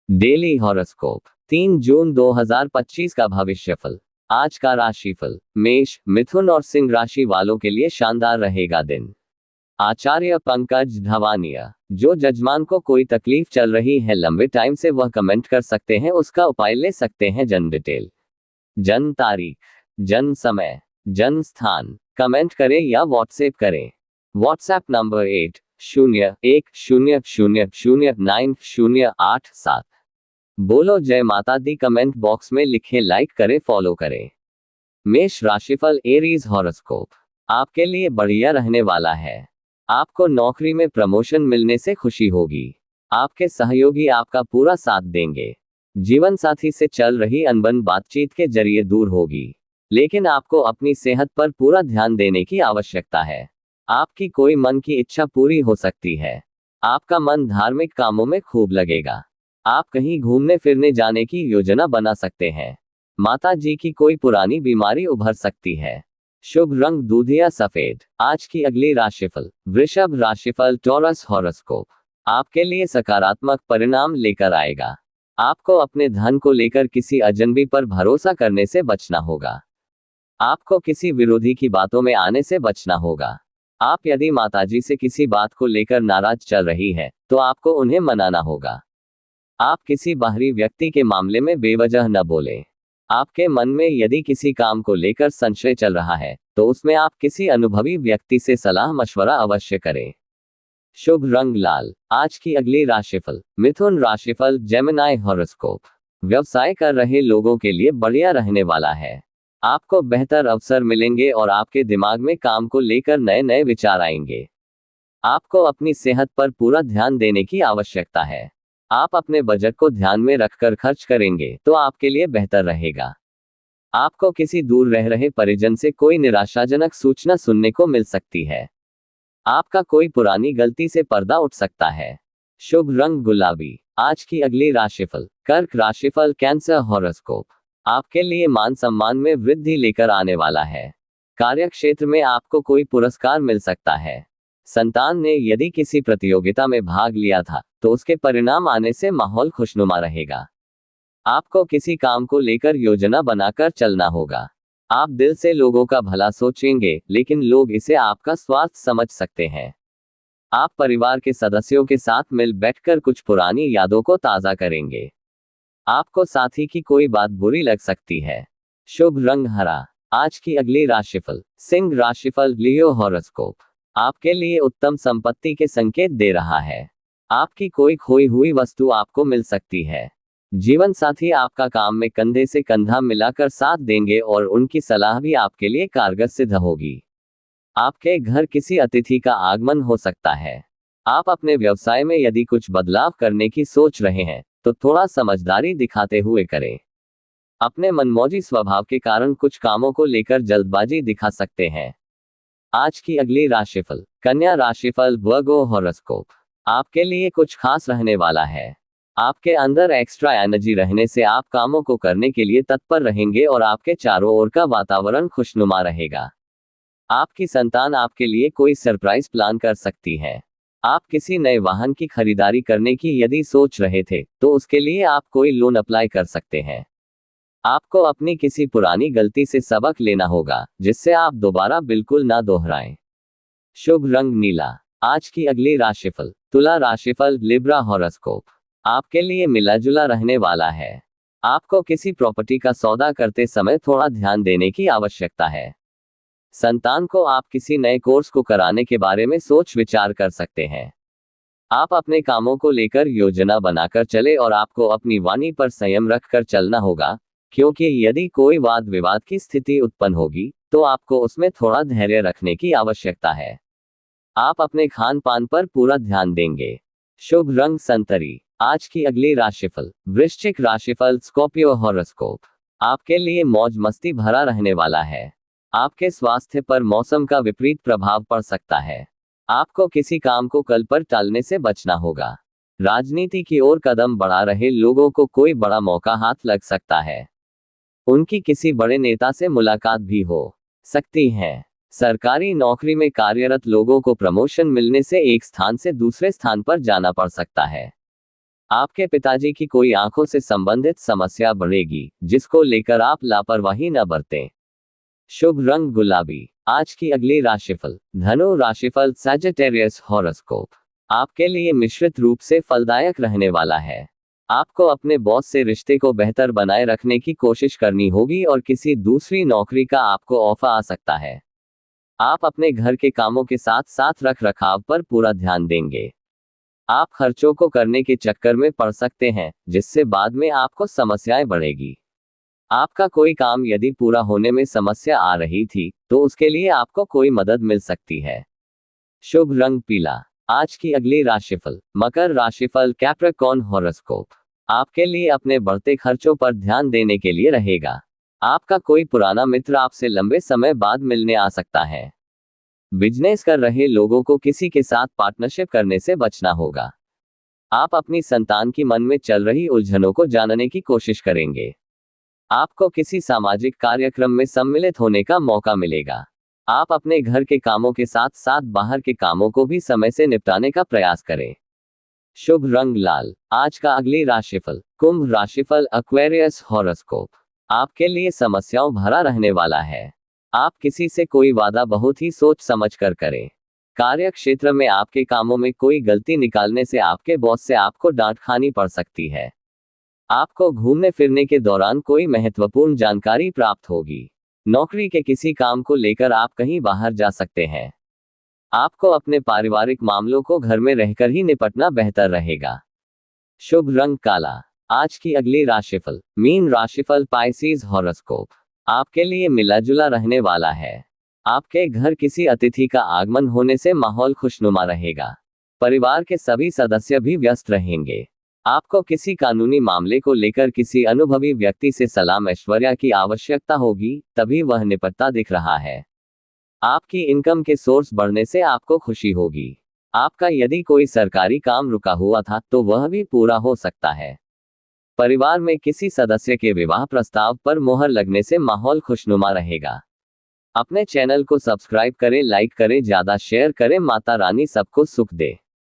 Daily horoscope 3 जून 2025 का भविष्यफल। आज का राशिफल। मेष, मिथुन और सिंह राशि वालों के लिए शानदार रहेगा दिन। आचार्य पंकज धवानिया। जो जजमान को कोई तकलीफ चल रही है लंबे टाइम से, वह कमेंट कर सकते हैं, उसका उपाय ले सकते हैं। जन्म डिटेल, जन्म तारीख, जन्म समय, जन्म स्थान कमेंट करें या व्हाट्सएप करें। WhatsApp number 8010009087। बोलो जय माता दी कमेंट बॉक्स में लिखें, लाइक करें, फॉलो करें। मेष राशिफल। एरीज हॉरोस्कोप आपके लिए बढ़िया रहने वाला है। आपको नौकरी में प्रमोशन मिलने से खुशी होगी। आपके सहयोगी आपका पूरा साथ देंगे। जीवन साथी से चल रही अनबन बातचीत के जरिए दूर होगी, लेकिन आपको अपनी सेहत पर पूरा ध्यान देने की आवश्यकता है। आपकी कोई मन की इच्छा पूरी हो सकती है। आपका मन धार्मिक कामों में खूब लगेगा। आप कहीं घूमने फिरने जाने की योजना बना सकते हैं। माता जी की कोई पुरानी बीमारी उभर सकती है। शुभ रंग दूधिया सफेद। आज की अगली राशिफल। वृषभ राशिफल। टॉरस हॉरोस्कोप आपके लिए सकारात्मक परिणाम लेकर आएगा। आपको अपने धन को लेकर किसी अजनबी पर भरोसा करने से बचना होगा। आपको किसी विरोधी की बातों में आने से बचना होगा। आप यदि माताजी से किसी बात को लेकर नाराज चल रही है तो आपको उन्हें मनाना होगा। आप किसी बाहरी व्यक्ति के मामले में बेवजह न बोलें। आपके मन में यदि किसी काम को लेकर संशय चल रहा है तो उसमें आप किसी अनुभवी व्यक्ति से सलाह मशवरा अवश्य करें। शुभ रंग लाल। आज की अगली राशिफल। मिथुन राशिफल। जेमिनी हॉरोस्कोप व्यवसाय कर रहे लोगों के लिए बढ़िया रहने वाला है। आपको बेहतर अवसर मिलेंगे और आपके दिमाग में काम को लेकर नए नए विचार आएंगे। आपको अपनी सेहत पर पूरा ध्यान देने की आवश्यकता है। आप अपने बजट को ध्यान में रखकर खर्च करेंगे तो आपके लिए बेहतर रहेगा। आपको किसी दूर रह रहे परिजन से कोई निराशाजनक सूचना सुनने को मिल सकती है। आपका कोई पुरानी गलती से पर्दा उठ सकता है। शुभ रंग गुलाबी। आज की अगली राशिफल। कर्क राशिफल। कैंसर हॉरोस्कोप आपके लिए मान सम्मान में वृद्धि लेकर आने वाला है। कार्य क्षेत्र में आपको कोई पुरस्कार मिल सकता है। संतान ने यदि किसी प्रतियोगिता में भाग लिया था तो उसके परिणाम आने से माहौल खुशनुमा रहेगा। आपको किसी काम को लेकर योजना बनाकर चलना होगा। आप दिल से लोगों का भला सोचेंगे, लेकिन लोग इसे आपका स्वार्थ समझ सकते हैं। आप परिवार के सदस्यों के साथ मिल बैठकर कुछ पुरानी यादों को ताज़ा करेंगे। आपको साथी की कोई बात बुरी लग सकती है। शुभ रंग हरा। आज की अगली राशिफल। सिंह राशिफल। लियो हॉरोस्कोप आपके लिए उत्तम संपत्ति के संकेत दे रहा है। आपकी कोई खोई हुई वस्तु आपको मिल सकती है। जीवन साथी आपका काम में कंधे से कंधा मिलाकर साथ देंगे और उनकी सलाह भी आपके लिए कारगर सिद्ध होगी। आपके घर किसी अतिथि का आगमन हो सकता है। आप अपने व्यवसाय में यदि कुछ बदलाव करने की सोच रहे हैं तो थोड़ा समझदारी दिखाते हुए करें। अपने मनमौजी स्वभाव के कारण कुछ कामों को लेकर जल्दबाजी दिखा सकते हैं। आज की अगली राशिफल। कन्या राशिफल। वर्गो हॉरोस्कोप आपके लिए कुछ खास रहने वाला है। आपके अंदर एक्स्ट्रा एनर्जी रहने से आप कामों को करने के लिए तत्पर रहेंगे और आपके चारों ओर का वातावरण खुशनुमा रहेगा। आपकी संतान आपके लिए कोई सरप्राइज प्लान कर सकती है। आप किसी नए वाहन की खरीदारी करने की यदि सोच रहे थे तो उसके लिए आप कोई लोन अप्लाई कर सकते हैं। आपको अपनी किसी पुरानी गलती से सबक लेना होगा, जिससे आप दोबारा बिल्कुल ना दोहराएं। शुभ रंग नीला। आज की अगली राशिफल। तुला राशिफल। लिब्रा हॉरोस्कोप आपके लिए मिला जुला रहने वाला है। आपको किसी प्रॉपर्टी का सौदा करते समय थोड़ा ध्यान देने की आवश्यकता है। संतान को आप किसी नए कोर्स को कराने के बारे में सोच विचार कर सकते हैं। आप अपने कामों को लेकर योजना बनाकर चले और आपको अपनी वाणी पर संयम रखकर चलना होगा, क्योंकि यदि कोई वाद विवाद की स्थिति उत्पन्न होगी तो आपको उसमें थोड़ा धैर्य रखने की आवश्यकता है। आप अपने खान पान पर पूरा ध्यान देंगे। शुभ रंग संतरी। आज की अगली राशिफल। वृश्चिक राशिफल। स्कॉर्पियो हॉरोस्कोप आपके लिए मौज मस्ती भरा रहने वाला है। आपके स्वास्थ्य पर मौसम का विपरीत प्रभाव पड़ सकता है। आपको किसी काम को कल पर टालने से बचना होगा। राजनीति की ओर कदम बढ़ा रहे लोगों को कोई बड़ा मौका हाथ लग सकता है। उनकी किसी बड़े नेता से मुलाकात भी हो सकती है। सरकारी नौकरी में कार्यरत लोगों को प्रमोशन मिलने से एक स्थान से दूसरे स्थान पर जाना पड़ सकता है। आपके पिताजी की कोई आंखों से संबंधित समस्या बढ़ेगी, जिसको लेकर आप लापरवाही न बरतें। शुभ रंग गुलाबी। आज की अगली राशिफल। धनु राशिफल सैजिटेरियस हॉरोस्कोप आपके लिए मिश्रित रूप से फलदायक रहने वाला है। आपको अपने बॉस से रिश्ते को बेहतर बनाए रखने की कोशिश करनी होगी और किसी दूसरी नौकरी का आपको ऑफर आ सकता है। आप अपने घर के कामों के साथ साथ रख रखाव पर पूरा ध्यान देंगे। आप खर्चों को करने के चक्कर में पड़ सकते हैं, जिससे बाद में आपको समस्याएं बढ़ेगी। आपका कोई काम यदि पूरा होने में समस्या आ रही थी, तो उसके लिए आपको कोई मदद मिल सकती है। शुभ रंग पीला। आज की अगली राशिफल। मकर राशिफल कैप्रिकॉर्न हॉरोस्कोप आपके लिए अपने बढ़ते खर्चों पर ध्यान देने के लिए रहेगा। आपका कोई पुराना मित्र आपसे लंबे समय बाद मिलने आ सकता है। बिजनेस कर रहे लोगों को किसी के साथ पार्टनरशिप करने से बचना होगा। आप अपनी संतान की मन में चल रही उलझनों को जानने की कोशिश करेंगे। आपको किसी सामाजिक कार्यक्रम में सम्मिलित होने का मौका मिलेगा। आप अपने घर के कामों के साथ साथ बाहर के कामों को भी समय से निपटाने का प्रयास करें। शुभ रंग लाल। आज का अगली राशिफल। कुंभ राशिफल एक्वेरियस हॉरोस्कोप आपके लिए समस्याओं भरा रहने वाला है। आप किसी से कोई वादा बहुत ही सोच समझ कर करें। कार्य क्षेत्र में आपके कामों में कोई गलती निकालने से आपके बॉस से आपको डांट खानी पड़ सकती है। आपको घूमने फिरने के दौरान कोई महत्वपूर्ण जानकारी प्राप्त होगी। नौकरी के किसी काम को लेकर आप कहीं बाहर जा सकते हैं। आपको अपने पारिवारिक मामलों को घर में रहकर ही निपटना बेहतर रहेगा। शुभ रंग काला। आज की अगली राशिफल। मीन राशिफल पाइसेस हॉरोस्कोप आपके लिए मिला जुला रहने वाला है। आपके घर किसी अतिथि का आगमन होने से माहौल खुशनुमा रहेगा। परिवार के सभी सदस्य भी व्यस्त रहेंगे। आपको किसी कानूनी मामले को लेकर किसी अनुभवी व्यक्ति से सलाह मशवरा की आवश्यकता होगी, तभी वह निपटता दिख रहा है। आपकी इनकम के सोर्स बढ़ने से आपको खुशी होगी। आपका यदि कोई सरकारी काम रुका हुआ था, तो वह भी पूरा हो सकता है। परिवार में किसी सदस्य के विवाह प्रस्ताव पर मोहर लगने से माहौल खुशनुमा रहेगा। अपने चैनल को सब्सक्राइब करें, लाइक करें, ज्यादा शेयर करें। माता रानी सबको सुख दे।